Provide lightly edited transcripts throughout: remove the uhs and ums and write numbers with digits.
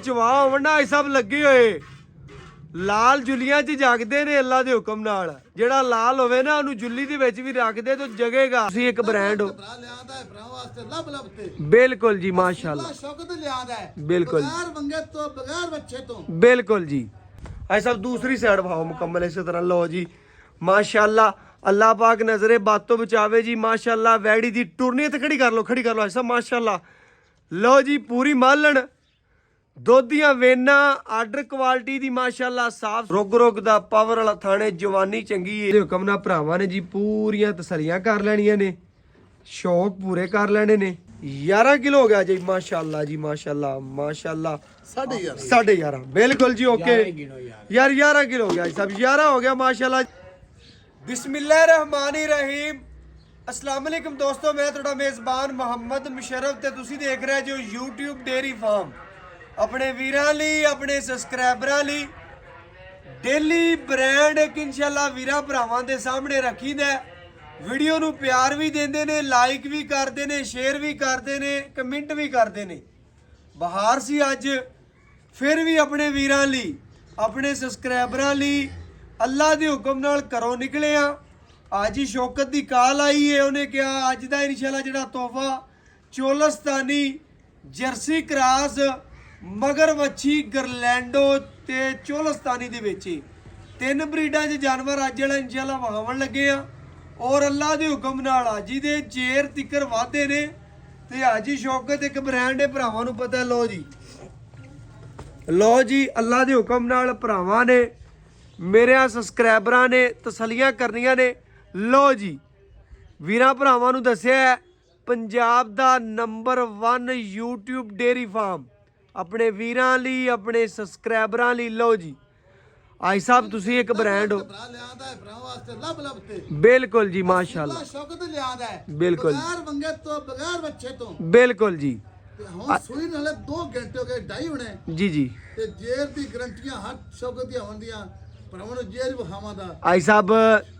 ਚਵਾ ਵੰਡਾ ਇਹ ਸਭ ਲੱਗੇ ਹੋਏ ਲਾਲ ਜੁਲੀਆਂ 'ਚ ਜਗਦੇ ਨੇ ਅੱਲਾ ਦੇ ਹੁਕਮ ਨਾਲ। ਜਿਹੜਾ ਲਾਲ ਹੋਵੇ ਨਾ ਉਹਨੂੰ ਜੁੱਲੀ ਦੇ ਵਿੱਚ ਵੀ ਰੱਖਦੇ ਤਾਂ ਜਗੇਗਾ। ਤੁਸੀਂ ਇੱਕ ਬ੍ਰਾਂਡ ਹੋ ਬਿਲਕੁਲ ਜੀ ਮਾਸ਼ਾਅੱਲਾ ਬਿਲकुल बगैर तो बगैर बच्चे तो बिल्कुल जी। ऐसा दूसरी साइड भाव मुकम्मल इसी तरह लो जी माशाल्लाह अल्लाह पाक नजरे बातों बचावे जी माशाल्लाह। वैड़ी दी टुरनी ते खड़ी कर लो ऐसा माशाल्लाह। लो जी पूरी मालन दुध दियां वेना आर्डर क्वालिटी दी माशाल्लाह साफ रुग दा पावर वाला थाने जवानी चंगी है। हुक्म ना भरावां ने जी पूरियां तसलियां कर लेनियां ने शौक पूरे कर लेने ने। 11 किलो हो गया जी माशाल्लाह जी माशाल्लाह माशाल्लाह 11.5 बिल्कुल जी ओके यार 11 किलो हो गया सब 11 हो गया माशाल्लाह। बिस्मिल्लाहिर्रहमानिर्रहीम अस्सलाम वालेकुम दोस्तों मैं थोड़ा मेज़बान मोहम्मद मुशर्रफ ते तुसी देख रहे जो YouTube डेयरी फार्म अपने वीरां लई अपने सबसक्राइबरां लई डेली ब्रांड एक इंशाल्लाह वीरां भरावां दे सामने रखीदा। वीडियो ਨੂੰ ਪਿਆਰ ਵੀ ਦਿੰਦੇ ਨੇ ਲਾਈਕ ਵੀ ਕਰਦੇ ਨੇ ਸ਼ੇਅਰ ਵੀ ਕਰਦੇ ਨੇ ਕਮੈਂਟ ਵੀ ਕਰਦੇ ਨੇ। ਬਹਾਰ ਸੀ ਅੱਜ ਫਿਰ ਵੀ ਆਪਣੇ ਵੀਰਾਂ ਲਈ ਆਪਣੇ ਸਬਸਕ੍ਰਾਈਬਰਾਂ ਲਈ ਅੱਲਾ ਦੇ ਹੁਕਮ ਨਾਲ ਘਰੋਂ ਨਿਕਲੇ ਆ। ਅੱਜ ਹੀ ਸ਼ੌਕਤ ਦੀ ਕਾਲ ਆਈ ਹੈ ਉਹਨੇ ਕਿਹਾ ਅੱਜ ਦਾ ਇਨਸ਼ਾਅੱਲਾ ਜਿਹੜਾ ਤੋਹਫਾ ਚੋਲਸਤਾਨੀ ਜਰਸੀ ਕ੍ਰਾਸ ਮਗਰ ਵੱਛੀ ਗਰਲੈਂਡੋ ਤੇ ਚੋਲਸਤਾਨੀ ਦੇ ਵਿੱਚ ਤਿੰਨ ਬਰੀਡਾਂ 'ਚ ਜਾਨਵਰ ਅੱਜ ਵਾਲਾ ਇਨਸ਼ਾਅੱਲਾ ਵਹਾਵਣ ਲੱਗੇ ਆ। और अल्लाह के हुक्म नाल अज दे चेर तिकर वादे ने ते अज ही शौकत एक ब्रांड है भरावां नूं पता। लो जी अल्लाह के हुक्म नाल भरावां ने मेरे सबसक्राइबरां ने तसलियां करनियां ने। लो जी वीरां भरावां नूं दस्सिया पंजाब दा नंबर 1 YouTube डेयरी फार्म अपने वीरां लई अपने सबसक्राइबरां लई। लो जी आई साहब तुसी एक ब्रांड हो बिल्कुल जी माशाल्लाह बिल्कुल बगैर बच्चे तो बिल्कुल जी सुई नाले 2 घंटे हो गए ढाई होने जी जी ते जेर दी गारंटियां हर शौकत दी होंदियां भरावां नूं जेर विखावां दा। आई साहब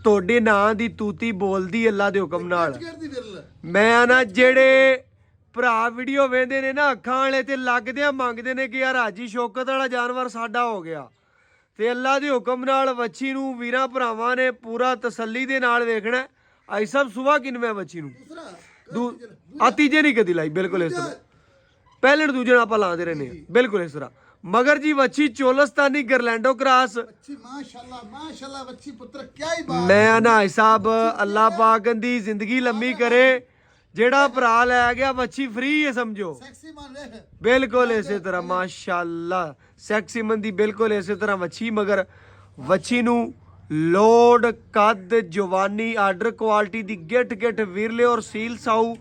तोड़े नां दी तूती बोलदी अल्लाह दे हुक्म नाल। मैं ना जेड़े भरा वीडियो वेंदे ने ना अखां वाले ते लगदियां मंगदे ने कि यार हाजी शौकत वाला जानवर साडा हो गया ਤੇ ਅੱਲਾ ਦੇ ਹੁਕਮ ਨਾਲ ਵੱਛੀ ਨੂੰ ਵੀਰਾਂ ਭਰਾਵਾਂ ਨੇ ਪੂਰਾ ਤਸੱਲੀ ਦੇ ਨਾਲ ਵੇਖਣਾ। ਆਈ ਸਭ ਸੁਬਾ ਕਿਨਵੇਂ ਵੱਛੀ ਨੂੰ ਆ ਤੀਜੇ ਨਹੀਂ ਕਦੀ ਲਾਈ ਬਿਲਕੁਲ ਇਸ ਤਰ੍ਹਾਂ ਪਹਿਲੇ ਨੂੰ ਦੂਜੇ ਨਾਲ ਆਪਾਂ ਲਾਉਂਦੇ ਰਹਿੰਦੇ ਬਿਲਕੁਲ ਇਸ ਤਰ੍ਹਾਂ। ਮਗਰ ਜੀ ਵੱਛੀ ਚੋਲਸਤਾਨੀ ਗਰਲੈਂਡੋ ਕ੍ਰਾਸ माशाल्लाह बच्ची पुत्र क्या ही बात। मैं ना साहब अल्लाह पाक दी जिंदगी लंबी करे ਜਿਹੜਾ ਭਰਾ ਲੈ ਗਿਆ ਵੱਛੀ ਫ੍ਰੀ ਹੈ ਸਮਝੋ ਬਿਲਕੁਲ ਇਸੇ ਤਰ੍ਹਾਂ ਮਾਸ਼ਾਅੱਲਾ ਸੈਕਸੀ ਮੰਦੀ ਬਿਲਕੁਲ ਇਸੇ ਤਰ੍ਹਾਂ ਵੱਛੀ। ਮਗਰ ਵੱਛੀ ਨੂੰ ਲੋਡ ਕੱਦ ਜਵਾਨੀ ਆਰਡਰ ਕੁਆਲਿਟੀ ਦੀ ਗਿੱਟ ਵਿਰਲੇ ਔਰ ਸੀਲ ਸਾਊ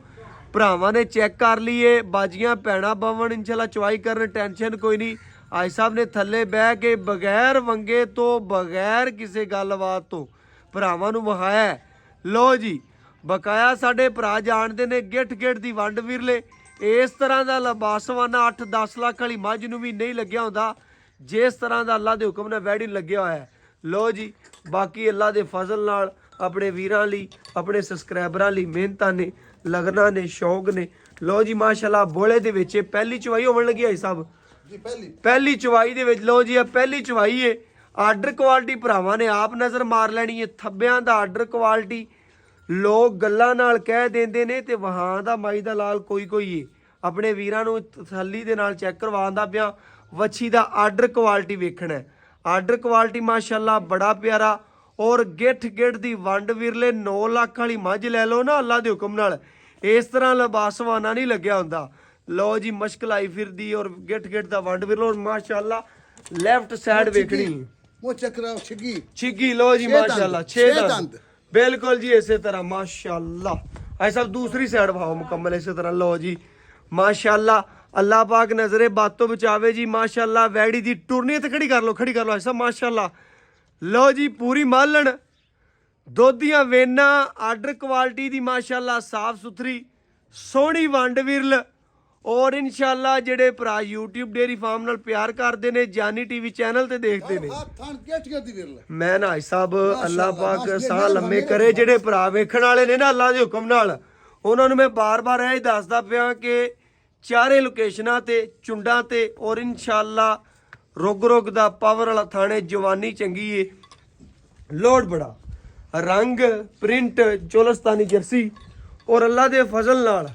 ਭਰਾਵਾਂ ਨੇ ਚੈੱਕ ਕਰ ਲਈਏ। ਬਾਜੀਆਂ ਪੈਣਾ ਬਵਣ ਇਨਸ਼ਾਅੱਲਾ ਚਵਾਈ ਕਰਨ ਟੈਨਸ਼ਨ ਕੋਈ ਨਹੀਂ। ਆਈ ਸਾਹਿਬ ਨੇ ਥੱਲੇ ਬਹਿ ਕੇ ਬਗੈਰ ਵੰਗੇ ਤੋਂ ਬਗੈਰ ਕਿਸੇ ਗੱਲਬਾਤ ਤੋਂ ਭਰਾਵਾਂ ਨੂੰ ਵਹਾਇਆ। ਲੋ ਜੀ ਬਕਾਇਆ ਸਾਡੇ ਭਰਾ ਜਾਣਦੇ ਨੇ ਗਿੱਠ ਦੀ ਵੰਡ ਵਿਰਲੇ ਇਸ ਤਰ੍ਹਾਂ ਦਾ ਲਬਾਸਵਾਨਾ 8-10 ਲੱਖ ਵਾਲੀ ਮੱਝ ਨੂੰ ਵੀ ਨਹੀਂ ਲੱਗਿਆ ਹੁੰਦਾ ਜਿਸ ਤਰ੍ਹਾਂ ਦਾ ਅੱਲਾ ਦੇ ਹੁਕਮ ਨਾਲ ਵੈੜੀ ਲੱਗਿਆ ਹੋਇਆ ਹੈ। ਲੋ ਜੀ ਬਾਕੀ ਅੱਲਾ ਦੇ ਫਜ਼ਲ ਨਾਲ ਆਪਣੇ ਵੀਰਾਂ ਲਈ ਆਪਣੇ ਸਬਸਕ੍ਰਾਈਬਰਾਂ ਲਈ ਮਿਹਨਤਾਂ ਨੇ ਲਗਨਾ ਨੇ ਸ਼ੌਕ ਨੇ। ਲੋ ਜੀ ਮਾਸ਼ਾਅੱਲਾ ਬੋਲੇ ਦੇ ਵਿੱਚ ਪਹਿਲੀ ਚਵਾਈ ਹੋਣ ਲੱਗੀ ਹੈ ਸਾਹਿਬ ਜੀ ਪਹਿਲੀ ਚਵਾਈ ਦੇ ਵਿੱਚ। ਲੋ ਜੀ ਆ ਪਹਿਲੀ ਚਵਾਈ ਹੈ ਆਰਡਰ ਕੁਆਲਿਟੀ ਭਰਾਵਾਂ ਨੇ ਆਪ ਨਜ਼ਰ ਮਾਰ ਲੈਣੀ ਹੈ। ਥੱਬਿਆਂ ਦਾ ਆਰਡਰ ਕੁਆਲਿਟੀ ਲੋਕ ਗੱਲਾਂ ਨਾਲ ਕਹਿ ਦਿੰਦੇ ਨੇ ਤੇ ਵਹਾਂ ਦਾ ਮਾਈ ਦਾ ਲਾਲ ਕੋਈ ਏ ਆਪਣੇ ਵੀਰਾਂ ਨੂੰ ਤਸੱਲੀ ਦੇ ਨਾਲ ਚੈੱਕ ਕਰਵਾਉਂਦਾ ਪਿਆ। ਵੱਛੀ ਦਾ ਆਰਡਰ ਕੁਆਲਿਟੀ ਵੇਖਣਾ ਆਰਡਰ ਕੁਆਲਿਟੀ ਮਾਸ਼ਾਅੱਲਾ ਬੜਾ ਪਿਆਰਾ ਔਰ ਗਿੱਠ ਦੀ ਵੰਡ ਵਿਰਲੇ 9 ਲੱਖ ਵਾਲੀ ਮੱਝ ਲੈ ਲਓ ਨਾ ਅੱਲਾ ਦੇ ਹੁਕਮ ਨਾਲ ਇਸ ਤਰ੍ਹਾਂ ਲਬਾਸਵਾਨਾ ਨਹੀਂ ਲੱਗਿਆ ਹੁੰਦਾ। ਲਓ ਜੀ ਮਸ਼ਕਲ ਆਈ ਫਿਰਦੀ ਔਰ ਗਿੱਠ ਦਾ ਵੰਡ ਵਿਰਲੇ ਔਰ ਮਾਸ਼ਾਅੱਲਾ ਲੈਫਟ ਸਾਈਡ ਵੇਖਣੀ ਉਹ ਚੱਕਰਾ ਛਿੱਗੀ। ਲਓ ਜੀ ਮਾਸ਼ਾਅੱਲਾ 6 ਦੰਦ बिल्कुल जी इसी तरह माशाल्लाह। ऐसा दूसरी साइड भाव मुकम्मल इसी तरह। लो जी माशाल्लाह अल्लाह पाक नजरे बातों बचावे जी माशाल्लाह। वैड़ी दी टुरनी ते खड़ी कर लो ऐसा माशाल्लाह। लो जी पूरी मालन दुध दियां वेना आर्डर क्वालिटी दी माशाल्लाह साफ सुथरी सोहनी वंड विरल और इंशाल्लाह जेडे भरा YouTube डेयरी फार्म नाल प्यार करते ने जानी TV चैनल ते देखते ने। मैं ना साहब अल्लाह पाक साह लम्मे करे जेडे भरा वेखण वाले ने ना अल्लाह दे हुक्म नाल उन्हां नूं मैं बार-बार यही दसदा पिया कि ਚਾਰੇ ਲੋਕੇਸ਼ਨਾਂ ਤੇ ਚੁੰਡਾਂ ਤੇ ਔਰ ਇਨਸ਼ਾਅੱਲਾ ਰੁਗ ਦਾ ਪਾਵਰ ਵਾਲਾ ਥਾਣੇ ਜਵਾਨੀ ਚੰਗੀ ਏ ਲੋਡ ਬੜਾ ਰੰਗ ਪ੍ਰਿੰਟ ਚੋਲਸਤਾਨੀ ਜਰਸੀ ਔਰ ਅੱਲਾ ਦੇ ਫਜ਼ਲ ਨਾਲ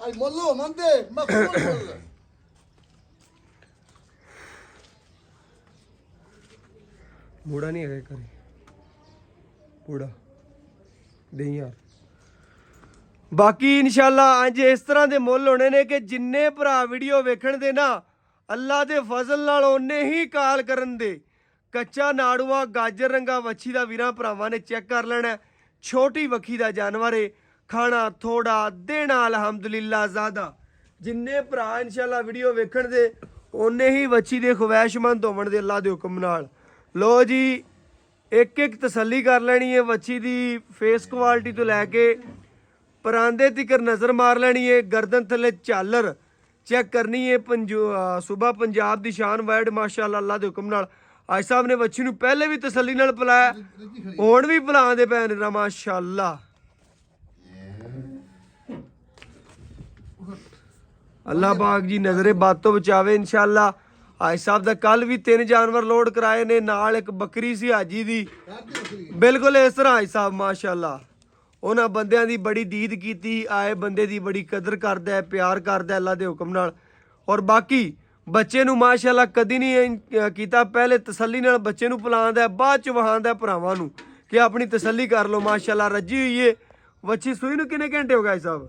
ਅੱਜ ਮੁੱਲੋ ਮੰਦੇ ਮਕਬੂਲ ਮੁੱਲ ਬੂੜਾ ਨਹੀਂ ਹੈਗਾ ਕਰੇ ਬੂੜਾ ਦੇ ਯਾਰ ਬਾਕੀ ਇਨਸ਼ਾਅੱਲਾ ਅੱਜ ਇਸ ਤਰ੍ਹਾਂ ਦੇ ਮੁੱਲ ਹੋਣੇ ਨੇ ਕਿ ਜਿੰਨੇ ਭਰਾ ਵੀਡੀਓ ਵੇਖਣ ਦੇ ਨਾ ਅੱਲਾ ਦੇ ਫਜ਼ਲ ਨਾਲ ਉਹਨੇ ਹੀ ਕਾਲ ਕਰਨ ਦੇ ਕੱਚਾ ਨਾੜੂਆ ਗਾਜਰ ਰੰਗਾ ਵੱਛੀ ਦਾ ਵੀਰਾਂ ਭਰਾਵਾਂ ਨੇ ਚੈੱਕ ਕਰ ਲੈਣਾ ਛੋਟੀ ਵੱਖੀ ਦਾ ਜਾਨਵਰ ਏ ਖਾਣਾ ਥੋੜਾ ਦੇਣਾ ਅਲਹਮਦੁਲਿਲਾ ਜ਼ਿਆਦਾ ਜਿੰਨੇ ਭਰਾ ਇਨਸ਼ਾਅੱਲਾ ਵੀਡੀਓ ਵੇਖਣ ਦੇ ਉਹਨੇ ਹੀ ਵੱਛੀ ਦੇ ਖੁਆਇਸ਼ਮੰਦ ਹੋਵਣ ਦੇ ਅੱਲਾ ਦੇ ਹੁਕਮ ਨਾਲ ਲੋ ਜੀ ਇੱਕ ਇੱਕ ਤਸੱਲੀ ਕਰ ਲੈਣੀ ਹੈ ਵੱਛੀ ਦੀ ਫੇਸ ਕੁਆਲਿਟੀ ਤੋਂ ਲੈ ਕੇ ਪਰਾਂਦੇ ਤਿਕਰ ਨਜ਼ਰ ਮਾਰ ਲੈਣੀ ਹੈ ਗਰਦਨ ਥੱਲੇ ਝਾਲਰ ਚੈੱਕ ਕਰਨੀ ਹੈ ਸੂਬਾ ਪੰਜਾਬ ਦੀ ਸ਼ਾਨ ਵਾਈਡ ਮਾਸ਼ਾਅੱਲਾ ਅੱਲਾ ਦੇ ਹੁਕਮ ਨਾਲ ਅੱਜ ਸਾਹਿਬ ਨੇ ਵੱਛੀ ਨੂੰ ਪਹਿਲੇ ਵੀ ਤਸੱਲੀ ਨਾਲ ਪਿਲਾਇਆ ਹੁਣ ਵੀ ਪਿਲਾਉਂਦੇ ਪਏ ਨੇ ਮਾਸ਼ਾਅੱਲਾ ਅੱਲਾ ਪਾਕ ਜੀ ਨਜ਼ਰੇ ਬਾਤ ਤੋਂ ਬਚਾਵੇ ਇਨਸ਼ਾਅੱਲਾ ਅੱਜ ਸਾਹਿਬ ਦਾ ਕੱਲ ਵੀ 3 ਜਾਨਵਰ ਲੋਡ ਕਰਾਏ ਨੇ ਨਾਲ ਇੱਕ ਬੱਕਰੀ ਸੀ ਹਾਜੀ ਦੀ ਬਿਲਕੁਲ ਇਸ ਤਰ੍ਹਾਂ ਅੱਜ ਸਾਹਿਬ ਮਾਸ਼ਾਅੱਲਾ ਉਹਨਾਂ ਬੰਦਿਆਂ ਦੀ ਬੜੀ ਦੀਦ ਕੀਤੀ ਆਏ ਬੰਦੇ ਦੀ ਬੜੀ ਕਦਰ ਕਰਦਾ ਹੈ ਪਿਆਰ ਕਰਦਾ ਅੱਲਾ ਦੇ ਹੁਕਮ ਨਾਲ ਔਰ ਬਾਕੀ ਬੱਚੇ ਨੂੰ ਮਾਸ਼ਾਅੱਲਾ ਕਦੀ ਨਹੀਂ ਕੀਤਾ ਪਹਿਲੇ ਤਸੱਲੀ ਨਾਲ ਬੱਚੇ ਨੂੰ ਪਿਲਾਉਂਦਾ ਬਾਅਦ ਚ ਵਹਾਉਂਦਾ ਭਰਾਵਾਂ ਨੂੰ ਕਿ ਆਪਣੀ ਤਸੱਲੀ ਕਰ ਲਓ ਮਾਸ਼ਾਅੱਲਾ ਰੱਜੀ ਹੋਈ ਏ ਵੱਛੀ ਸੂਈ ਨੂੰ ਕਿੰਨੇ ਘੰਟੇ ਹੋ ਗਏ ਸਾਹਿਬ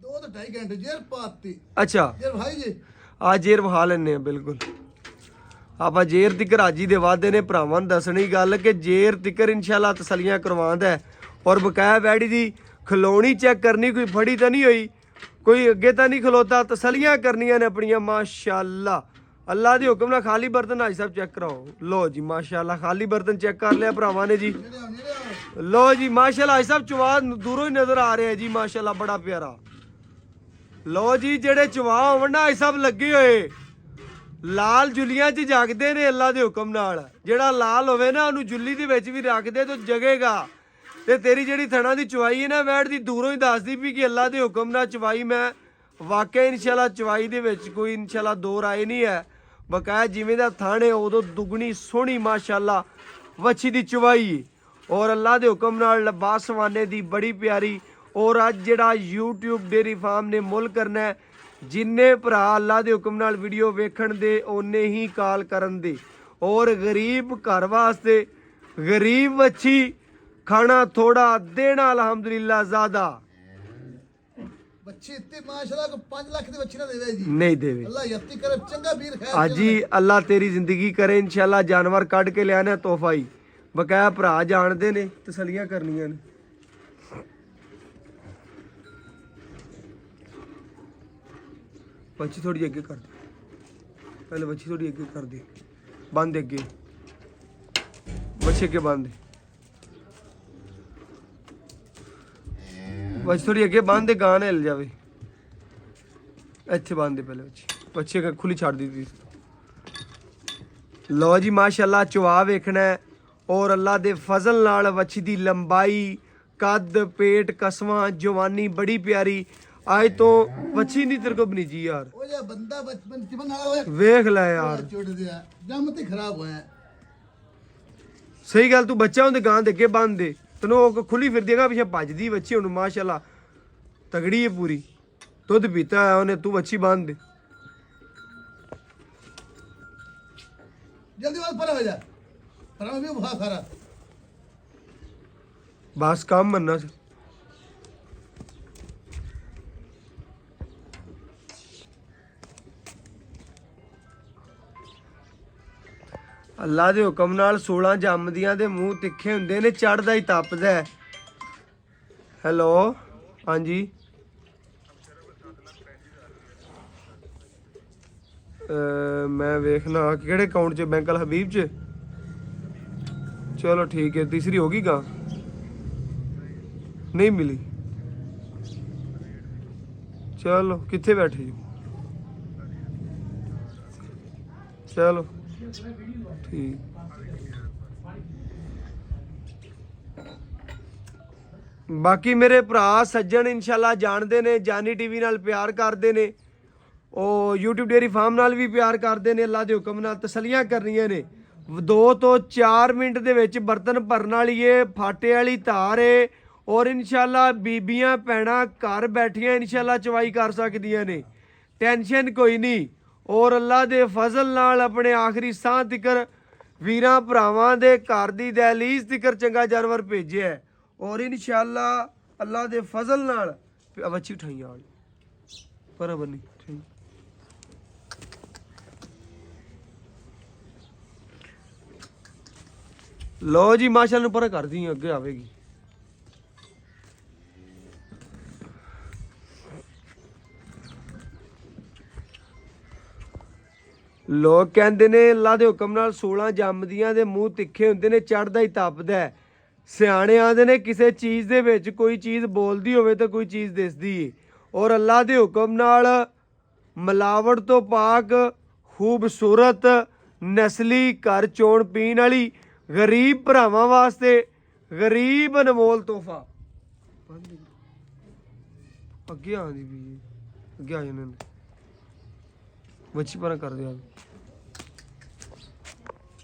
2 ਤੋਂ 2.5 ਘੰਟੇ ਜੇਰ ਪਾਤੀ ਅੱਛਾ ਜੇਰ ਭਾਈ ਜੀ ਆ ਜੇਰ ਵਹਾ ਲੈਣੇ ਆ ਬਿਲਕੁਲ ਆਪਾਂ ਜੇਰ ਤਿਕਰ ਹਾਜੀ ਦੇ ਵਾਅਦੇ ਨੇ ਭਰਾਵਾਂ ਨੂੰ ਦੱਸਣੀ ਗੱਲ ਕਿ ਜੇਰ ਤਿਕਰ ਇਨਸ਼ਾਅੱਲਾ ਤਸੱਲੀਆਂ ਕਰਵਾਉਂਦਾ ਹੈ ਔਰ ਬਕਾਇਆ ਵੈੜੀ ਦੀ ਖਲੋਣੀ ਚੈੱਕ ਕਰਨੀ ਕੋਈ ਫੜੀ ਤਾਂ ਨਹੀਂ ਹੋਈ ਕੋਈ ਅੱਗੇ ਤਾਂ ਨਹੀਂ ਖਲੋਤਾ ਤਸੱਲੀਆਂ ਕਰਨੀਆਂ ਨੇ ਆਪਣੀਆਂ ਮਾਸ਼ਾਅੱਲਾ ਅੱਲਾ ਦੇ ਹੁਕਮ ਨਾਲ ਖਾਲੀ ਬਰਤਨ ਹਾਜੀ ਸਾਹਿਬ ਚੈੱਕ ਕਰਾਓ ਲੋ ਜੀ ਮਾਸ਼ਾਅੱਲਾ ਖਾਲੀ ਬਰਤਨ ਚੈੱਕ ਕਰ ਲਿਆ ਭਰਾਵਾਂ ਨੇ ਜੀ ਲੋ ਜੀ ਮਾਸ਼ਾਅੱਲਾ ਹਾਜੀ ਸਾਹਿਬ ਚਵਾ ਦੂਰੋਂ ਹੀ ਨਜ਼ਰ ਆ ਰਿਹਾ ਜੀ ਮਾਸ਼ਾਅੱਲਾ ਬੜਾ ਪਿਆਰਾ ਲੋ ਜੀ ਜਿਹੜੇ ਚਵਾ ਹੋਵਣ ਨਾ ਹਾਜੀ ਸਾਹਿਬ ਲੱਗੇ ਹੋਏ ਲਾਲ ਜੁੱਲੀਆਂ 'ਚ ਜਗਦੇ ਨੇ ਅੱਲਾ ਦੇ ਹੁਕਮ ਨਾਲ ਜਿਹੜਾ ਲਾਲ ਹੋਵੇ ਨਾ ਉਹਨੂੰ ਜੁੱਲੀ ਦੇ ਵਿੱਚ ਵੀ ਰੱਖਦੇ ਤਾਂ ਜਗੇਗਾ ਤੇ ਤੇਰੀ ਜਿਹੜੀ ਥਣਾ ਦੀ ਚਵਾਈ ਹੈ ਨਾ ਵੈੜ ਦੀ ਦੂਰੋਂ ਹੀ ਦੱਸਦੀ ਵੀ ਕਿ ਅੱਲਾ ਦੇ ਹੁਕਮ ਨਾਲ ਚਵਾਈ ਮੈਂ ਵਾਕਿਆ ਇਨਸ਼ਾਅੱਲਾ ਚਵਾਈ ਦੇ ਵਿੱਚ ਕੋਈ ਇਨਸ਼ਾਅੱਲਾ ਦੋ ਰਾਏ ਨਹੀਂ ਹੈ ਬਕਾਇਆ ਜਿਵੇਂ ਦਾ ਥਣ ਹੈ ਉਦੋਂ ਦੁੱਗਣੀ ਸੋਹਣੀ ਮਾਸ਼ਾਅੱਲਾ ਵੱਛੀ ਦੀ ਚਵਾਈ ਔਰ ਅੱਲਾ ਦੇ ਹੁਕਮ ਨਾਲ ਲਬਾਸਵਾਨੇ ਦੀ ਬੜੀ ਪਿਆਰੀ ਔਰ ਅੱਜ ਜਿਹੜਾ YouTube ਡੇਰੀ ਫਾਰਮ ਨੇ ਮੁੱਲ ਕਰਨਾ ਹੈ ਜਿੰਨੇ ਭਰਾ ਅੱਲਾ ਦੇ ਹੁਕਮ ਨਾਲ ਵੀਡੀਓ ਵੇਖਣ ਦੇ ਓਨੇ ਹੀ ਕਾਲ ਕਰਨ ਦੇ ਔਰ ਗਰੀਬ ਘਰ ਵਾਸਤੇ ਗਰੀਬ ਵੱਛੀ ਖਾਣਾ ਥੋੜਾ ਦੇਣਾ ਅਲਹਮਦੁਲਿਲਾ ਜ਼ਿਆਦਾ ਬੱਚੀ ਇੱਥੇ ਮਾਸ਼ਾਅੱਲਾ ਕੋ 5 ਲੱਖ ਦੀ ਬੱਚੀ ਨਾ ਦੇਵੇ ਜੀ ਨਹੀਂ ਦੇਵੇ ਅੱਲਾ ਯੱਤੀ ਕਰੇ ਚੰਗਾ ਵੀਰ ਖੈਰ ਆਜੀ ਅੱਲਾ ਤੇਰੀ ਜ਼ਿੰਦਗੀ ਕਰੇ ਇਨਸ਼ਾਅੱਲਾ ਜਾਨਵਰ ਕੱਢ ਕੇ ਲਿਆਣਾ ਤੋਹਫਾ ਹੀ ਬਕਾਇਆ ਭਰਾ ਜਾਣਦੇ ਨੇ ਤਸੱਲੀਆਂ ਕਰਨੀਆਂ ਨੇ ਬੱਚੀ ਥੋੜੀ ਅੱਗੇ ਕਰ ਦੇ ਪਹਿਲੇ ਬੱਚੀ ਥੋੜੀ ਅੱਗੇ ਕਰ ਦੇ ਬੰਦ ਅੱਗੇ ਬੱਚੇ ਕੇ ਬੰਦ ਬੱਚੀ ਥੋੜੀ ਅੱਗੇ ਬੰਦ ਦੇ ਗਾਂ ਹਿਲ ਜਾਵੇ ਇੱਥੇ ਬੰਦ ਦੇ ਪਹਿਲੇ ਬੱਚੇ ਕਾ ਖੁੱਲੀ ਛੱਡ ਦਿੱਤੀ ਲੋ ਜੀ ਮਾਸ਼ਾਅੱਲਾ ਚਵਾ ਵੇਖਣਾ ਔਰ ਅੱਲਾ ਦੇ ਫਜ਼ਲ ਨਾਲ ਵੱਛੀ ਦੀ ਲੰਬਾਈ ਕੱਦ ਪੇਟ ਕਸਵਾਂ ਜਵਾਨੀ ਬੜੀ ਪਿਆਰੀ ਅੱਜ ਤੋਂ ਵੱਛੀ ਨਹੀਂ ਤੇਰੇ ਕੋ ਬਣੀ ਜੀ ਯਾਰ ਉਹ ਜਿਹਾ ਬੰਦਾ ਬਚਪਨ ਚ ਬਣਾ ਹੋਇਆ ਵੇਖ ਲੈ ਯਾਰ ਛੋੜ ਦਿਆ ਜੰਮ ਤੇ ਖਰਾਬ ਹੋਇਆ ਸਹੀ ਗੱਲ ਤੂੰ ਬੱਚਾ ਹੁੰਦੇ ਗਾਂ ਦੇ ਅੱਗੇ ਬੰਨ ਦੇ ਤੈਨੂੰ ਉਹ ਖੁੱਲੀ ਫਿਰਦੀ ਹੈਗਾ ਪਿੱਛੇ ਭੱਜਦੀ ਵੱਛੀ ਹੁਣ ਮਾਸ਼ਾਅੱਲਾ ਤਗੜੀ ਹੈ ਪੂਰੀ ਦੁੱਧ ਪੀਤਾ ਹੈ ਉਹਨੇ ਤੂੰ ਵੱਛੀ ਬੰਨ ਦੇ ਜਲਦੀ ਬਾਤ ਪਰ ਹੋ ਜਾ ਪਰ ਮੈਂ ਵੀ ਬਹੁਤ ਸਾਰਾ ਬਸ ਕੰਮ ਮੰਨਣਾ ਸੀ ਅੱਲਾ ਦੇ ਹੁਕਮ ਨਾਲ 16 ਜੰਮਦੀਆਂ ਦੇ ਮੂੰਹ ਤਿੱਖੇ ਹੁੰਦੇ ਨੇ ਚੜਦਾ ਹੀ ਤਪਦਾ ਹੈ ਹੈਲੋ ਹਾਂਜੀ ਮੈਂ ਵੇਖਣਾ ਕਿਹੜੇ ਅਕਾਊਂਟ 'ਚ ਬੈਂਕ ਅਲ ਹਬੀਬ 'ਚ ਚਲੋ ਠੀਕ ਹੈ ਤੀਸਰੀ ਹੋ ਗਈ ਗਾ ਨਹੀਂ ਮਿਲੀ ਚਲੋ ਕਿੱਥੇ ਬੈਠੇ ਜੀ ਚਲੋ ਠੀਕ ਬਾਕੀ ਮੇਰੇ ਭਰਾ ਸੱਜਣ ਇਨਸ਼ਾਅੱਲਾ ਜਾਣਦੇ ਨੇ ਜਾਨੀ ਟੀਵੀ ਨਾਲ ਪਿਆਰ ਕਰਦੇ ਨੇ ਉਹ YouTube ਡੇਅਰੀ ਫਾਰਮ ਨਾਲ ਵੀ ਪਿਆਰ ਕਰਦੇ ਨੇ। ਅੱਲਾ ਦੇ ਹੁਕਮ ਨਾਲ ਤਸੱਲੀਆਂ ਕਰਨੀਆਂ ਨੇ। 2 ਤੋਂ 4 ਮਿੰਟ ਦੇ ਵਿੱਚ ਬਰਤਨ ਭਰਨ ਵਾਲੀ ਏ, ਫਾਟੇ ਵਾਲੀ ਧਾਰ ਏ। ਔਰ ਇਨਸ਼ਾਅੱਲਾ ਬੀਬੀਆਂ ਭੈਣਾਂ ਘਰ ਬੈਠੀਆਂ ਇਨਸ਼ਾਅੱਲਾ ਚਵਾਈ ਕਰ ਸਕਦੀਆਂ ਨੇ, ਟੈਨਸ਼ਨ ਕੋਈ ਨਹੀਂ। ਔਰ ਅੱਲਾ ਦੇ ਫਜ਼ਲ ਨਾਲ ਆਪਣੇ ਆਖਰੀ ਸਾਹ ਤਿਕਰ ਵੀਰਾਂ ਭਰਾਵਾਂ ਦੇ ਘਰ ਦੀ ਦਹਲੀਜ਼ ਤਿਕਰ ਚੰਗਾ ਜਾਨਵਰ ਭੇਜਿਆ ਹੈ। ਔਰ ਇਨਸ਼ਾਅੱਲਾ ਅੱਲਾ ਦੇ ਫਜ਼ਲ ਨਾਲ ਬੱਚੀ ਉਠਾਈਆਂ ਵਾਲੀ ਪਰ ਬਣੀ ਲੋ ਜੀ ਮਾਸ਼ਾਅੱਲਾ ਨੂੰ ਪਰ ਕਰਦੀ ਅੱਗੇ ਆਵੇਗੀ। ਲੋਕ ਕਹਿੰਦੇ ਨੇ ਅੱਲਾ ਦੇ ਹੁਕਮ ਨਾਲ 16 ਜੰਮਦੀਆਂ ਦੇ ਮੂੰਹ ਤਿੱਖੇ ਹੁੰਦੇ ਨੇ, ਚੜਦਾ ਹੀ ਤਪਦਾ ਹੈ। ਸਿਆਣੇ ਆਂਦੇ ਨੇ ਕਿਸੇ ਚੀਜ਼ ਦੇ ਵਿੱਚ ਕੋਈ ਚੀਜ਼ ਬੋਲਦੀ ਹੋਵੇ ਤਾਂ ਕੋਈ ਚੀਜ਼ ਦਿਸਦੀ ਏ। ਔਰ ਅੱਲਾ ਦੇ ਹੁਕਮ ਨਾਲ ਮਿਲਾਵਟ ਤੋਂ ਪਾਕ ਖੂਬਸੂਰਤ ਨਸਲੀ ਘਰ ਚੋਣ ਪੀਣ ਵਾਲੀ ਗਰੀਬ ਭਰਾਵਾਂ ਵਾਸਤੇ ਗਰੀਬ ਅਨਮੋਲ ਤੋਹਫਾ। ਅੱਗੇ ਆਂਦੀ ਵੀ ਅੱਗੇ ਆ ਜਾਣੇ ਬੱਚੀ ਪਰ ਕਰ ਦਿਆ।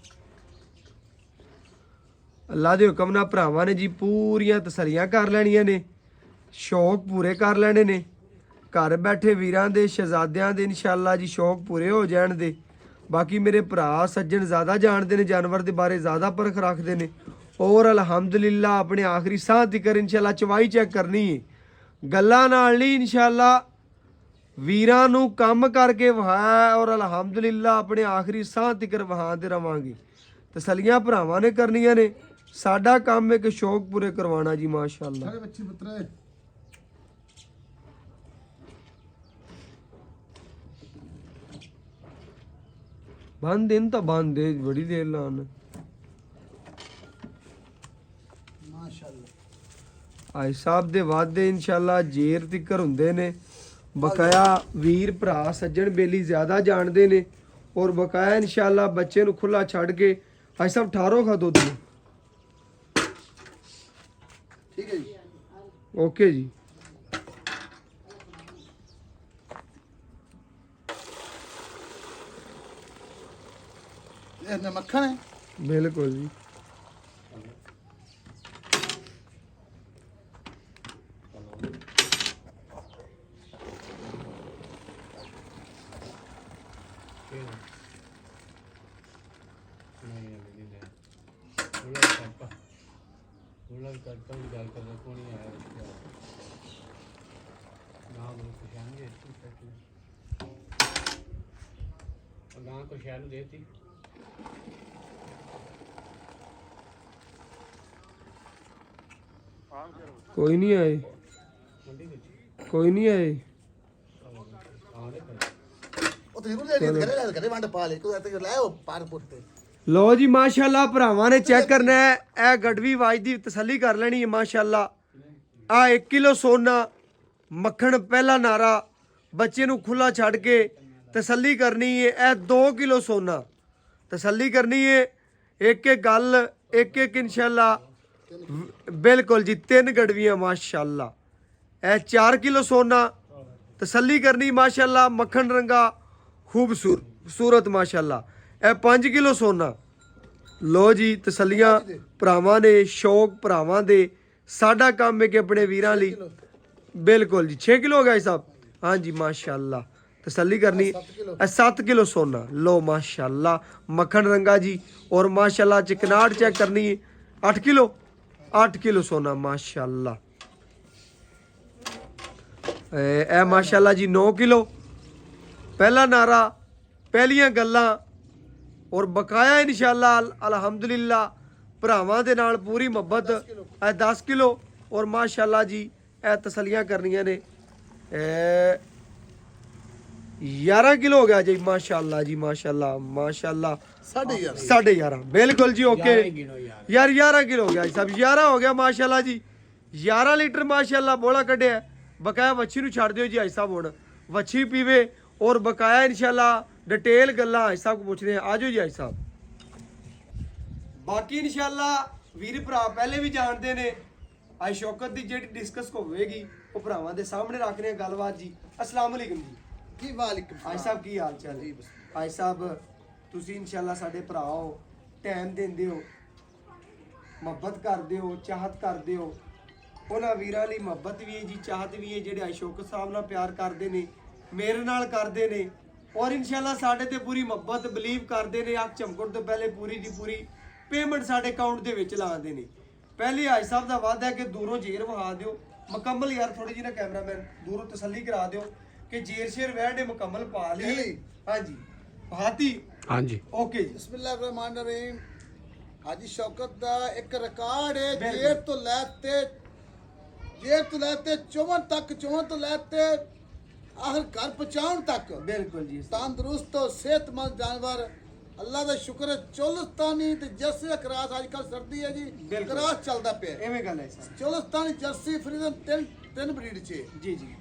ਅੱਲਾ ਦੇ ਹੁਕਮ ਨਾਲ ਭਰਾਵਾਂ ਨੇ ਜੀ ਪੂਰੀਆਂ ਤਸੱਲੀਆਂ ਕਰ ਲੈਣੀਆਂ ਨੇ, ਸ਼ੌਕ ਪੂਰੇ ਕਰ ਲੈਣੇ ਨੇ। ਘਰ ਬੈਠੇ ਵੀਰਾਂ ਦੇ ਸ਼ਹਿਜ਼ਾਦਿਆਂ ਦੇ ਇਨਸ਼ਾਅੱਲਾ ਜੀ ਸ਼ੌਕ ਪੂਰੇ ਹੋ ਜਾਣ ਦੇ। ਬਾਕੀ ਮੇਰੇ ਭਰਾ ਸੱਜਣ ਜ਼ਿਆਦਾ ਜਾਣਦੇ ਨੇ, ਜਾਨਵਰ ਦੇ ਬਾਰੇ ਜ਼ਿਆਦਾ ਪਰਖ ਰੱਖਦੇ ਨੇ। ਔਰ ਅਲਹਮਦੁਲਿਲਾ ਆਪਣੇ ਆਖਰੀ ਸਾਹ ਤੀਕਰ ਇਨਸ਼ਾਅੱਲਾ ਚਵਾਈ ਚੈੱਕ ਕਰਨੀ ਹੈ, ਗੱਲਾਂ ਨਾਲ ਨਹੀਂ। ਇਨਸ਼ਾਅੱਲਾ ਵੀਰਾਂ ਨੂੰ ਕੰਮ ਕਰਕੇ ਵਹਾਇਆ ਔਰ ਅਲਹਮਦੁਲਿਲਾ ਆਪਣੇ ਆਖਰੀ ਸਾਹ ਤੀਕਰ ਵਹਾਉਂਦੇ ਰਵਾਂਗੇ। ਤਸੱਲੀਆਂ ਭਰਾਵਾਂ ਨੇ ਕਰਨੀਆਂ ਨੇ, ਸਾਡਾ ਕੰਮ ਇੱਕ ਸ਼ੌਕ ਪੂਰੇ ਕਰਵਾਉਣਾ ਜੀ ਮਾਸ਼ਾਅੱਲਾ। ਸਾਰੇ ਬੱਚੇ ਪੁੱਤਰੇ ਬੰਦ ਦਿਨ ਤਾਂ ਬੰਦ ਦੇ ਬੜੀ ਦੇਰ ਲਾਣ ਮਾਸ਼ਾਅੱਲਾ। ਆਈ ਸਾਹਿਬ ਦੇ ਵਾਅਦੇ ਇਨਸ਼ਾਅੱਲਾ ਜੇਰ ਤਿੱਕਰ ਹੁੰਦੇ ਨੇ। ਬਕਾਇਆ ਵੀਰ ਭਰਾ ਸੱਜਣ ਬੇਲੀ ਜ਼ਿਆਦਾ ਜਾਣਦੇ ਨੇ। ਔਰ ਬਕਾਇਆ ਇਨਸ਼ਾਅੱਲਾ ਬੱਚੇ ਨੂੰ ਖੁੱਲਾ ਛੱਡ ਕੇ ਆਈ ਸਾਹਿਬ 18 ਖਾ ਦੁੱਧ ਨੂੰ। ਠੀਕ ਹੈ ਜੀ, ਓਕੇ ਜੀ। ਇਹ ਮੱਖਣ ਹੈ ਬਿਲਕੁਲ ਜੀ। ਕੋਈ ਨਹੀਂ ਆਏ, ਕੋਈ ਨਹੀਂ ਆਏ। ਉਹ ਤੇ ਜ਼ਰੂਰ ਲੈ ਲੈ ਘਰੇ ਵੰਡ ਪਾ ਲੈ ਕੋਈ ਤੇ ਲੈ ਉਹ ਪਾਰ ਪੁੱਤੇ। ਲੋ ਜੀ ਮਾਸ਼ਾਅੱਲਾ ਭਰਾਵਾਂ ਨੇ ਚੈੱਕ ਕਰਨਾ ਹੈ। ਇਹ ਗੜਵੀ ਵਾਜ ਦੀ ਤਸੱਲੀ ਕਰ ਲੈਣੀ ਹੈ ਮਾਸ਼ਾਅੱਲਾ। ਆ 1 ਕਿਲੋ ਸੋਨਾ ਮੱਖਣ ਪਹਿਲਾ ਨਾਰਾ ਬੱਚੇ ਨੂੰ ਖੁੱਲਾ ਛੱਡ ਕੇ ਤਸੱਲੀ ਕਰਨੀ ਹੈ। ਇਹ 2 ਕਿਲੋ ਸੋਨਾ ਤਸੱਲੀ ਕਰਨੀ ਹੈ। ਇੱਕ ਇੱਕ ਗੱਲ ਇੱਕ ਇੱਕ ਇਨਸ਼ਾਅੱਲਾ ਬਿਲकुल जी 3 ਗੜਵੀਆਂ ਮਾਸ਼ਾਅੱਲਾ। ਇਹ 4 ਕਿਲੋ ਸੋਨਾ ਤਸੱਲੀ ਕਰਨੀ ਮਾਸ਼ਾਅੱਲਾ। ਮੱਖਣ ਰੰਗਾ ਖੂਬਸੂਰਤ ਮਾਸ਼ਾਅੱਲਾ। ਇਹ 5 ਕਿਲੋ ਸੋਨਾ। ਲੋ ਜੀ ਤਸੱਲੀਆਂ ਭਰਾਵਾਂ ਨੇ, ਸ਼ੌਕ ਭਰਾਵਾਂ ਦੇ। ਸਾਡਾ ਕੰਮ ਹੈ ਕਿ ਆਪਣੇ ਵੀਰਾਂ ਲਈ ਬਿਲकुल ਜੀ 6 ਕਿਲੋ ਹੋ ਗਿਆ ਸਾਹਿਬ। हाँ जी माशाल्लाह तसल्ली करनी। 7 किलो सोना लो माशाल्लाह मक्खन रंगा जी। और माशाल्लाह चिकनाट चेक करनी है। 8 किलो सोना माशाल्लाह। ए माशाल्लाह जी 9 किलो पहला नारा पहलियां गल्लां और बकाया इंशाल्लाह अल्हम्दुलिल्लाह भरावां दे नाल पूरी मुहब्बत। 10 किलो और माशाल्लाह जी ए तसलियां करनियां ने। 11 किलो हो गया जी माशाल्लाह जी माशाल्लाह माशाल्लाह। 11.5 बिल्कुल जी ओके यार 11 किलो हो गया सब 11 हो गया माशाल्लाह जी। 11 लीटर माशाल्लाह बोला कढ़े बकाया वच्छी नूं छड़ दिओ जी आई साहब हुण वच्छी पीवे और बकाया इंशाल्लाह डिटेल गल्लां आई साहब को पूछने आ जाओ जी आई साहब। बाकी इंशाल्लाह वीर भरा पहले भी जानते ने आई शौकत दी जेड़ी डिस्कस होवेगी वो भरावां दे सामने रखने गलबात जी। अस्सलाम वालेकुम जी। ਜੀ ਵਾਲੇਕੁਮ ਭਾਈ ਸਾਹਿਬ ਕੀ ਹਾਲ ਚਾਲ ਹੈ? ਜੀ, ਭਾਈ ਸਾਹਿਬ ਤੁਸੀਂ ਇਨਸ਼ਾਅੱਲਾ ਸਾਡੇ ਭਰਾ ਹੋ, ਟਾਈਮ ਦਿੰਦੇ ਹੋ, ਮੁਹੱਬਤ ਕਰਦੇ ਹੋ, ਚਾਹਤ ਕਰਦੇ ਹੋ। ਉਹਨਾਂ ਵੀਰਾਂ ਲਈ ਮੁਹੱਬਤ ਵੀ ਹੈ ਜੀ, ਚਾਹਤ ਵੀ ਹੈ, ਜਿਹੜੇ ਅਸ਼ੋਕ ਸਾਹਿਬ ਨਾਲ ਪਿਆਰ ਕਰਦੇ ਨੇ, ਮੇਰੇ ਨਾਲ ਕਰਦੇ ਨੇ, ਔਰ ਇਨਸ਼ਾਅੱਲਾ ਸਾਡੇ ਤੇ ਪੂਰੀ ਮੁਹੱਬਤ ਬਲੀਵ ਕਰਦੇ ਨੇ। ਅੱਖ ਝਮਕਣ ਤੋਂ ਪਹਿਲੇ ਪੂਰੀ ਦੀ ਪੂਰੀ ਪੇਮੈਂਟ ਸਾਡੇ ਅਕਾਊਂਟ ਦੇ ਵਿੱਚ ਲਾਉਂਦੇ ਨੇ। ਪਹਿਲੇ ਹਾਜੀ ਸਾਹਿਬ ਦਾ ਵਾਅਦਾ ਹੈ ਕਿ ਦੂਰੋਂ ਜੇਰ ਵਹਾ ਦਿਓ ਮੁਕੰਮਲ, ਯਾਰ ਥੋੜੀ ਜਿਹੀ ਨਾ ਕੈਮਰਾਮੈਨ ਦੂਰੋਂ ਤਸੱਲੀ ਕਰਾ ਦਿਓ ਕਿ ਜੇਰ ਸ਼ੇਰ ਵਹਿ ਨੇ ਮੁਕੰਮਲ ਪਾ ਲਈ। ਹਾਂਜੀ ਬਹਾਤੀ ਹਾਂਜੀ ਓਕੇ ਜੀ। ਬਿਸਮਿल्लाहिर्रहमानिर्रहीम। ਹਾਜੀ ਸ਼ੌਕਤ ਦਾ ਇੱਕ ਰਿਕਾਰਡ ਹੈ, ਬਿਲਕੁਲ। ਜੇਰ ਤੋਂ ਲੈ ਤੇ ਚੋਣ ਤੱਕ, ਚੋਣ ਤੋਂ ਲੈ ਤੇ ਆਖਰ ਘਰ ਪਹੁੰਚਾਉਣ ਤੱਕ ਬਿਲਕੁਲ ਜੀ। ਤੰਦਰੁਸਤ ਔਰ ਸਿਹਤਮੰਦ ਜਾਨਵਰ। ਅੱਲਾ ਦਾ ਸ਼ੁਕਰ ਹੈ। ਚੋਲਸਤਾਨੀ ਤੇ ਜਰਸੀ ਦਾ ਕਰਾਸ, ਅੱਜ ਕੱਲ ਸਰਦੀ ਹੈ ਜੀ, ਬਿਲਕੁਲ। ਕਰਾਸ ਚੱਲਦਾ ਪਿਆ। ਐਵੇਂ ਗੱਲ ਹੈ ਸਰ। ਚੋਲਸਤਾਨੀ ਜਰਸੀ ਫਰੀਜ਼ਨ ਤਿੰਨ ਬਰੀਡ ਚ ਹੈ। ਜੀ ਜੀ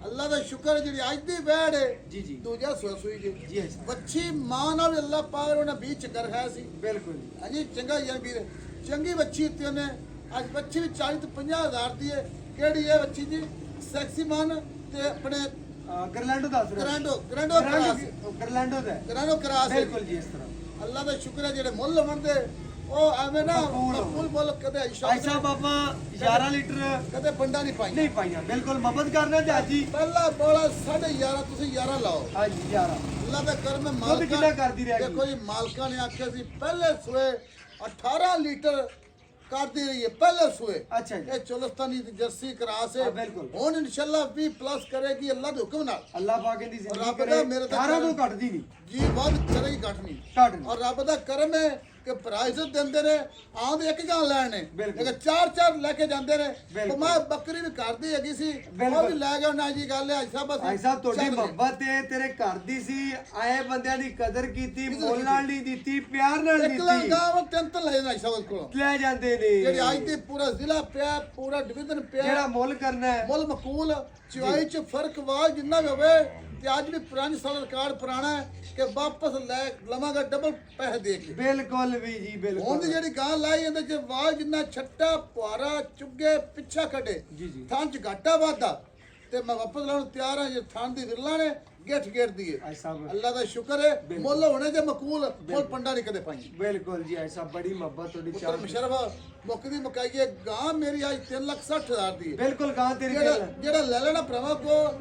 ਅੱਲਾ ਦਾ ਸ਼ੁਕਰ ਹੈ ਜਿਹੜੀ ਅੱਜ ਦੀ ਵੈੜ ਹੈ ਜੀ ਜੀ ਦੂਜਾ ਸੂਈ ਜੀ ਜੀ ਹੈ ਸਰ। ਬੱਚੀ ਮਾਂ ਨਾਲ ਵੀ ਅੱਲਾ ਪਾਕ ਉਹਨੇ ਬੀਚ ਚੱਕਰ ਖਾਇਆ ਸੀ। ਬਿਲਕੁਲ ਜੀ। ਹਾਂਜੀ ਚੰਗਾ ਯਾਰ ਵੀਰ, ਚੰਗੀ ਬੱਚੀ ਤੇ ਉਹਨੇ ਅੱਜ ਬੱਚੀ ਵੀ 40 ਤੋਂ 50,000 ਦੀ ਹੈ। ਕਿਹੜੀ ਹੈ ਬੱਚੀ ਜੀ? ਸੈਕਸੀ ਮਾਨ ਤੇ ਆਪਣੇ ਗਰਲੈਂਡੋ ਦੱਸ ਰਹੇ ਗ੍ਰੈਂਡੋ ਗਰਲੈਂਡੋ ਦਾ ਹੈ। ਗ੍ਰੈਂਡੋ ਕਰਾਸ ਹੈ। ਬਿਲਕੁਲ ਜੀ ਇਸ ਤਰ੍ਹਾਂ। ਅੱਲਾ ਦਾ ਸ਼ੁਕਰ ਹੈ ਜਿਹੜੇ ਮੁੱਲ ਮੰਨਦੇ ਉਹ ਐਵੇਂ ਨਾ ਮਕਬੂਲ ਮੁੱਲ ਕਦੇ ਭਾਈ ਸਾਹਿਬ ਆਪਾਂ 11 ਲੀਟਰ ਕਦੇ ਪੰਡਾ ਨਹੀਂ ਪਾਈ। ਨਹੀਂ ਪਾਈਆਂ। ਬਿਲਕੁਲ ਮਦਦ ਕਰਨਾ ਤੇ ਅੱਜ ਹੀ। ਪਹਿਲਾ ਬੋਲਾ 11.5 ਤੁਸੀਂ 11 ਲਾਓ। ਹਾਂਜੀ 11 ਅੱਲਾ ਦਾ ਕਰਮ ਹੈ। ਦੁੱਧ ਕਿੰਨਾ ਕਰਦੀ ਰਹਿ ਗਈ? ਦੇਖੋ ਜੀ ਮਾਲਕਾਂ ਨੇ ਆਖਿਆ ਸੀ ਪਹਿਲੇ ਸੂਏ 18 ਲੀਟਰ ਕਰਦੀ ਰਹੀ ਹੈ ਪਹਿਲੇ ਸੂਏ। ਅੱਛਾ ਜੀ। ਇਹ ਚੋਲਸਤਾਨੀ ਦੀ ਜਰਸੀ ਕਰਾਸ ਹੈ। ਹਾਂ, ਬਿਲਕੁਲ। ਹੁਣ ਇਨਸ਼ਾਅੱਲਾ 20 ਪਲੱਸ ਕਰੇਗੀ ਅੱਲਾ ਦੇ ਹੁਕਮ ਨਾਲ। ਅੱਲਾਹ ਪਾਕ ਦੀ ਜ਼ਿੰਦਗੀ ਰੱਬ ਦਾ ਕਰੇ। ਮੇਰੇ ਤੇ 18 ਤੋਂ ਕਰਮ। ਘਟਦੀ ਨਹੀਂ। ਜੀ ਵੱਧ ਕਰੇਗੀ ਘੱਟ ਨਹੀਂ। ਘੱਟ ਨਹੀਂ। ਔਰ ਰੱਬ ਦਾ ਕਰਮ ਹੈ ਕਿ ਪ੍ਰਾਈਜ਼ ਦਿੰਦੇ ਨੇ, ਆਉਂਦੇ ਇੱਕ ਗਾਂ ਲੈਣ ਨੇ, ਬਿਲਕੁਲ। ਲੇਕਿਨ ਚਾਰ ਲੈ ਕੇ ਜਾਂਦੇ ਨੇ। ਬਿਲਕੁਲ। ਉਹ ਮੈਂ ਬੱਕਰੀ ਵੀ ਕਰਦੀ ਹੈਗੀ ਸੀ, ਉਹ ਬਿਲਕੁਲ। ਵੀ ਲੈ ਗਿਆ ਨਾ ਜੀ। ਗੱਲ ਹੈ ਸਾਹਿਬ ਭਾਈ ਸਾਹਿਬ ਤੁਹਾਡੀ ਮੁਹੱਬਤ ਹੈ, ਤੇਰੇ ਘਰ ਦੀ ਸੀ, ਆਏ ਬੰਦਿਆਂ ਦੀ ਕਦਰ ਕੀਤੀ, ਮੁੱਲ ਨਾਲ ਨਹੀਂ ਦਿੱਤੀ, ਪਿਆਰ ਨਾਲ ਇੱਕ ਲਾਂ ਦਿੱਤੀ। ਗਾਂ ਤਿੰਨ ਲੈ ਜਾਣਾ ਸਾਹਿਬ ਕੋਲੋਂ, ਲੈ ਜਾਂਦੇ ਨੇ। ਜਿਹੜੀ ਅੱਜ ਦੀ ਪੂਰਾ ਜ਼ਿਲ੍ਹਾ ਪਿਆ, ਪੂਰਾ ਡਿਵੀਜ਼ਨ ਪਿਆ। ਜਿਹੜਾ ਮੁੱਲ ਕਰਨਾ ਹੈ ਮੁੱਲ ਮਕੂਲ ਚਵਾਈ ਚ ਫਰਕ ਵਾ ਜਿੰਨਾ ਵੀ ਹੋਵੇ। ਤੇ ਅੱਜ ਵੀ 5 ਸਾਲ ਰਿਕਾਰਡ ਪੁਰਾਣਾ ਹੈ ਕਿ ਵਾਪਸ ਲੈ ਲਵਾਂਗਾ ਡਬਲ ਪੈਸੇ ਦੇ ਕੇ। ਬਿਲਕੁਲ ਵੀ ਜੀ ਹੁਣ ਦੀ ਬਿਲਕੁਲ। ਜਿਹੜੀ ਗਾਂ ਲਾਈ ਇਹਦੇ ਚ ਵਾਲ ਜਿੰਨਾ ਛੱਟਾ ਪੁਆਰਾ ਚੁੱਗੇ ਪਿੱਛਾ ਕੱਢੇ ਜੀ ਜੀ। ਥਾਂ ਚ ਘਾਟਾ ਵਾਧਾ ਤੇ ਮੈਂ ਵਾਪਸ ਲਾਉਣ ਨੂੰ ਤਿਆਰ ਹਾਂ। ਜੇ ਥਾਂ ਦੀ ਵਿਰਲਾ ਨੇ ਗੇਟ ਦੀ ਹੈ। ਭਾਈ ਸਾਹਿਬ ਅੱਲਾ ਦਾ ਸ਼ੁਕਰ ਹੈ ਮੁੱਲ ਹੋਣੇ ਜੇ ਮਕੂਲ ਮੁੱਲ ਪੰਡਾ ਨਹੀਂ ਕਦੇ ਪਾਈ। ਬਿਲਕੁਲ ਜੀ ਐਸਾ ਬੜੀ ਮੁਹੱਬਤ ਤੁਹਾਡੀ ਪੁੱਤਰ ਚਾਹ। ਮੁਸ਼ਰਫ ਮੁੱਕਦੀ ਮੁਕਾਈਏ ਗਾਂ ਮੇਰੀ ਅੱਜ 3,60,000 ਦੀ ਹੈ। ਬਿਲਕੁਲ ਗਾਂ ਤੇਰੀ ਜਿਹੜਾ ਲੈ ਲੈਣਾ ਭਰਾਵਾ ਕੋ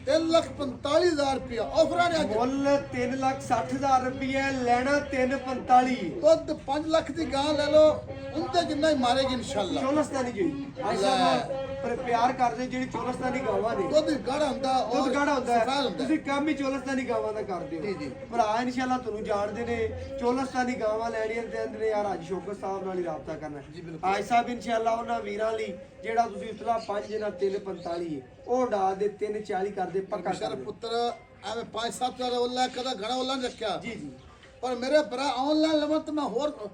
3,45,000 ਰੁਪਇਆ ਆਫਰਾਂ ਨੇ ਅੱਜ। ਮੁੱਲ 3,60,000 ਰੁਪਏ, ਲੈਣਾ 3,45। ਦੁੱਧ 5 ਲੱਖ ਦੀ ਗਾਂ ਲੈ ਲਓ, ਉਹਦੇ ਜਿੰਨਾ ਹੀ ਮਾਰੇਗੀ ਇਨਸ਼ਾਅੱਲਾ। ਚੋਲਸਤਾਨੀ ਜੀ ਭਾਈ ਸਾਹਿਬ ਪਰ ਪਿਆਰ ਕਰਦੇ ਜਿਹੜੀ ਚੋਲਸਤਾਨੀ ਗਾਵਾਂ ਨੇ। ਦੁੱਧ ਗਾੜਾ ਹੁੰਦਾ ਔਰ ਦੁੱਧ ਗਾੜਾ ਹੁੰਦਾ ਸਫੈਦ ਹੈ। ਹੁੰਦਾ। ਤੁਸੀਂ ਕੰਮ ਹੀ ਚੋਲਸਤਾਨੀ ਗਾਵਾਂ ਦਾ ਕਰਦੇ ਜੀ, ਹੋ। ਜੀ। ਭਰਾ ਇਨਸ਼ਾਅੱਲਾ ਤੁਹਾਨੂੰ ਜਾਣਦੇ ਨੇ, ਚੋਲਸਤਾਨੀ ਗਾਵਾਂ ਲੈਣੀਆਂ ਤੇ ਅੰਦਰ ਯਾਰ ਅੱਜ ਸ਼ੌਕਤ ਸਾਹਿਬ ਨਾਲ ਹੀ ਰਾਬਤਾ ਕਰਨਾ। ਜੀ, ਬਿਲਕੁਲ। ਅੱਜ ਸਾਹਿਬ ਇਨਸ਼ਾਅੱਲਾ ਉਹਨਾਂ ਵੀਰਾਂ ਲਈ ਜਿਹੜਾ ਤੁਸੀਂ ਉਤਲਾ 5 ਨਾਲ 3,45 ਹੈ, ਉਹ ਉਡਾ ਦੇ 3,40 ਕਰਦੇ ਪੱਕਾ ਸ਼ਰ ਕਰ ਦੇ। ਪੁੱਤਰ ਐਵੇਂ 5-7 ਹਜ਼ਾਰ ਉੱਲਾ ਕਦਾ ਘਣਾ ਉੱਲਾ ਨਹੀਂ ਰੱਖਿਆ। ਜੀ ਜੀ ਪਰ ਮੇਰੇ ਭਰਾ ਆਨਲਾਈਨ ਲਵਾਂ ਤਾਂ ਮੈਂ ਹੋਰ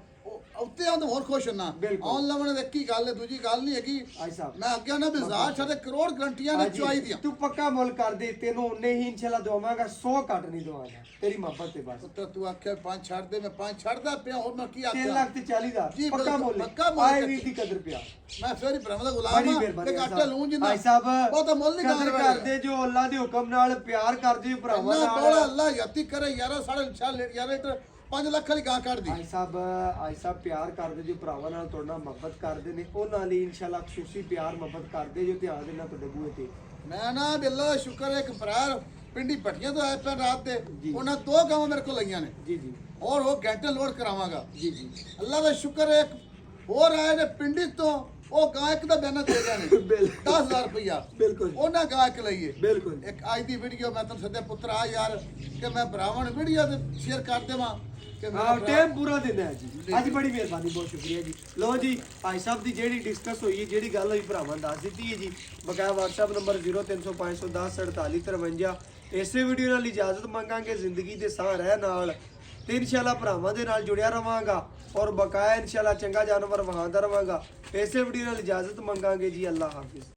ਉੱਤੇ ਆਉਂ ਤਾਂ ਹੋਰ ਖੁਸ਼ ਹੁੰਨਾ। ਬਿਲਕੁਲ। ਆਨਲਾਈਨ ਦੀ ਕੀ ਗੱਲ ਹੈ, ਦੂਜੀ ਗੱਲ ਨਹੀਂ ਹੈਗੀ। ਅੱਜ ਸਾਹਿਬ ਮੈਂ ਅੱਗੇ ਨਾ ਬਾਜ਼ਾਰ ਛੱਡੇ ਕਰੋੜ ਗਰੰਟੀਆਂ ਨੇ ਹਾਂਜੀ, ਚੁਆਈ ਦੀਆਂ। ਤੂੰ ਪੱਕਾ ਮੁੱਲ ਕਰ ਦੇ, ਤੈਨੂੰ ਉਹਨੇ ਹੀ ਇਨਸ਼ਾਅੱਲਾ ਦਵਾਵਾਂਗਾ, 100 ਘੱਟ ਨਹੀਂ ਦਵਾਂਗਾ। ਤੇਰੀ ਮੁਹੱਬਤ ਤੇ ਬਸ। ਪੁੱਤਰ ਤੂੰ ਆਖਿਆ 5 ਛੱਡ ਦੇ, ਮੈਂ 5 ਛੱਡਦਾ ਪਿਆ। ਹੋਰ ਮੈਂ ਕੀ 3 ਆਖਿਆ? ਲੱਖ ਤੇ 40,000 ਜੀ, ਪੱਕਾ ਬਿਲਕੁਲ, ਮੁੱਲ। ਪੱਕਾ ਮੁੱਲ ਆਏ ਕੱਟੇ। ਵੀਰ ਦੀ ਕਦਰ ਪਿਆ। ਮੈਂ ਫੇਰ ਹੀ ਭਰਾਵਾਂ ਦਾ ਗੁਲਾਮ ਬੜੀ ਹਾਂ ਮਿਹਰਬਾਨੀ ਤੇ ਘਾਟਾ ਲੂੰ ਜਿੰਨਾ। ਭਾਈ ਸਾਹਿਬ ਬਹੁਤਾ ਮੁੱਲ ਨਹੀਂ ਕਦਰ ਕਰਦੇ ਜੋ ਅੱਲਾ ਦੇ ਹੁਕਮ ਨਾਲ, ਪਿਆਰ ਕਰਦੇ ਜੋ ਭਰਾਵਾਂ ਅੱਲਾ ਬੋਲਾ ਨਾਲ। ਅੱਲਾ ਯਾਤੀ ਕਰੇ ਯਾਰਾ 6.5 ਲੀਟਰ 5 ਲੱਖ ਵਾਲੀ ਗਾਂ ਕੱਢਦੀ। ਭਾਈ ਸਾਹਿਬ ਪਿਆਰ ਕਰਦੇ ਜੋ ਭਰਾਵਾਂ ਨਾਲ, ਤੁਹਾਡੇ ਨਾਲ ਮੁਹੱਬਤ ਕਰਦੇ ਨੇ, ਉਹਨਾਂ ਲਈ ਇਨਸ਼ਾਅੱਲਾ ਖੁਸ਼ੀ ਪਿਆਰ ਮੁਹੱਬਤ ਕਰਦੇ ਜੋ ਧਿਆਨ ਦੇਣਾ ਤੁਹਾਡੇ ਬੂਹੇ ਤੇ। ਮੈਂ ਨਾ ਬਿੱਲਾ ਦਾ ਸ਼ੁਕਰ ਹੈ, ਇੱਕ ਭਰਾ ਪਿੰਡੀ ਭੱਟੀਆਂ ਤੋਂ ਆਏ ਪੈਣ ਰਾਤ ਦੇ, ਜੀ। ਉਹਨਾਂ 2 ਗਾਵਾਂ ਮੇਰੇ ਕੋਲ ਲਈਆਂ ਨੇ ਜੀ ਜੀ ਔਰ ਉਹ ਘੰਟੇ ਲੋਡ ਕਰਾਵਾਂਗਾ। ਜੀ ਜੀ ਅੱਲਾ ਦਾ ਸ਼ੁਕਰ ਹੈ, ਇੱਕ ਹੋਰ ਆਏ ਨੇ ਪਿੰਡੀ ਤੋਂ, ਉਹ ਗਾਂ ਇੱਕ ਦਾ ਬਿਆਨਾ ਦੇ ਗਏ ਨੇ ਬਿਲਕੁਲ 10,000 ਰੁਪਇਆ। ਬਿਲਕੁਲ ਉਹਨਾਂ ਗਾਂ ਇੱਕ ਲਈਏ। ਬਿਲਕੁਲ ਇੱਕ ਅੱਜ ਦੀ ਵੀਡੀਓ ਮੈਂ ਤੁਹਾਨੂੰ ਸੱਦੇ ਪੁੱਤਰ ਆ ਯਾਰ ਕਿ ਮੈਂ ਭਰਾਵਾਂ ਨੂੰ ਵੀਡੀਓ ਤੇ ਸ਼ੇਅਰ ਕਰ ਦੇਵਾਂ ਕਿ ਮੇਰਾ ਹਾਂ ਭਰਾ- ਟਾਈਮ ਪੂਰਾ ਦਿੰਦਾ ਹੈ ਜੀ। ਅੱਜ ਬੜੀ ਮਿਹਰਬਾਨੀ, ਬਹੁਤ ਸ਼ੁਕਰੀਆ ਜੀ। ਲੋ ਜੀ ਭਾਈ ਸਾਹਿਬ ਦੀ ਜਿਹੜੀ ਡਿਸਕਸ ਹੋਈ ਹੈ, ਜਿਹੜੀ ਗੱਲ ਹੋਈ ਭਰਾਵਾਂ ਦੱਸ ਦਿੱਤੀ ਹੈ ਜੀ। ਬਕਾਇਆ WhatsApp ਨੰਬਰ 0305104753। ਇਸੇ ਵੀਡੀਓ ਨਾਲ ਇਜਾਜ਼ਤ ਮੰਗਾਂਗੇ। ਜ਼ਿੰਦਗੀ ਦੇ ਸਾਹ ਰਹਿ ਨਾਲ ਤੇ ਇਨਸ਼ਾਅੱਲਾ ਭਰਾਵਾਂ ਦੇ ਨਾਲ ਜੁੜਿਆ ਰਵਾਂਗਾ ਔਰ ਬਕਾਇਆ ਇਨਸ਼ਾਅੱਲਾ ਚੰਗਾ ਜਾਨਵਰ ਵਹਾਂਦਾ ਰਵਾਂਗਾ। ਇਸੇ ਵੀਡੀਓ ਨਾਲ ਇਜਾਜ਼ਤ ਮੰਗਾਂਗੇ ਜੀ। ਅੱਲਾਹ ਹਾਫਿਜ਼।